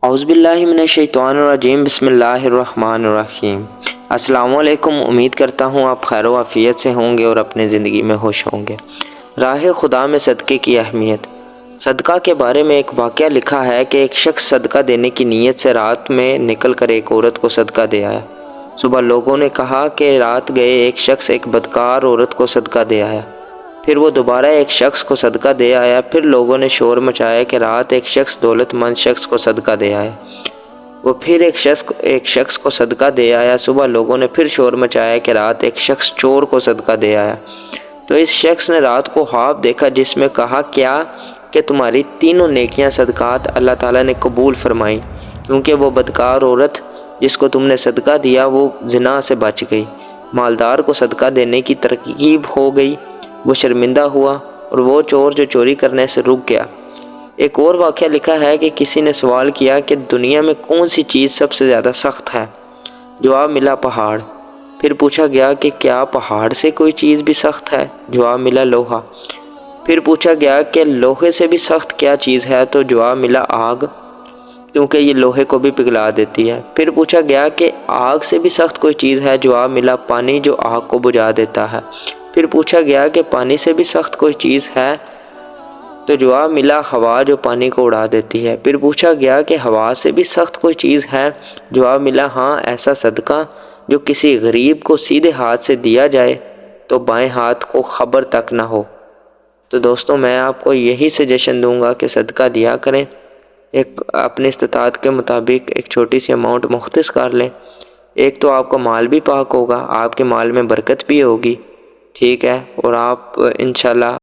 اعوذ باللہ من الشیطان الرجیم، بسم اللہ الرحمن الرحیم۔ السلام علیکم، امید کرتا ہوں آپ خیر و عافیت سے ہوں گے اور اپنے زندگی میں خوش ہوں گے۔ راہ خدا میں صدقے کی اہمیت۔ صدقہ کے بارے میں ایک واقعہ لکھا ہے کہ ایک شخص صدقہ دینے کی نیت سے رات میں نکل کر ایک عورت کو صدقہ دے آیا۔ صبح لوگوں نے کہا کہ رات گئے ایک شخص ایک بدکار عورت کو صدقہ دے آیا۔ پھر وہ دوبارہ ایک شخص کو صدقہ دے آیا۔ پھر لوگوں نے شور مچایا کہ رات ایک شخص دولت مند شخص کو صدقہ دے آیا۔ وہ پھر ایک شخص کو صدقہ دے آیا۔ صبح لوگوں نے پھر شور مچایا کہ رات ایک شخص چور کو صدقہ دے آیا۔ تو اس شخص نے رات کو خواب دیکھا جس میں کہا کیا کہ تمہاری تینوں نیکیاں صدقات اللہ تعالیٰ نے قبول فرمائیں، کیونکہ وہ بدکار عورت جس کو تم نے صدقہ دیا وہ زنا سے بچ گئی۔ مالدار کو صدقہ دینے کی ترغیب ہو گئی، وہ شرمندہ ہوا، اور وہ چور جو چوری کرنے سے رک گیا۔ ایک اور واقعہ لکھا ہے کہ کسی نے سوال کیا کہ دنیا میں کون سی چیز سب سے زیادہ سخت ہے؟ جواب ملا پہاڑ۔ پھر پوچھا گیا کہ کیا پہاڑ سے کوئی چیز بھی سخت ہے؟ جواب ملا لوہا۔ پھر پوچھا گیا کہ لوہے سے بھی سخت کیا چیز ہے؟ تو جواب ملا آگ، کیونکہ یہ لوہے کو بھی پگھلا دیتی ہے۔ پھر پوچھا گیا کہ آگ سے بھی سخت کوئی چیز ہے؟ جواب ملا پانی، جو آگ کو بجھا دیتا ہے۔ پھر پوچھا گیا کہ پانی سے بھی سخت کوئی چیز ہے؟ تو جواب ملا ہوا، جو پانی کو اڑا دیتی ہے۔ پھر پوچھا گیا کہ ہوا سے بھی سخت کوئی چیز ہے؟ جواب ملا ہاں، ایسا صدقہ جو کسی غریب کو سیدھے ہاتھ سے دیا جائے تو بائیں ہاتھ کو خبر تک نہ ہو۔ تو دوستوں، میں آپ کو یہی سجیشن دوں گا کہ صدقہ دیا کریں، ایک اپنی استطاعت کے مطابق ایک چھوٹی سی اماؤنٹ مختص کر لیں۔ ایک تو آپ کا مال بھی پاک ہوگا، آپ کے مال میں برکت بھی ہوگی، ٹھیک ہے، اور آپ انشاءاللہ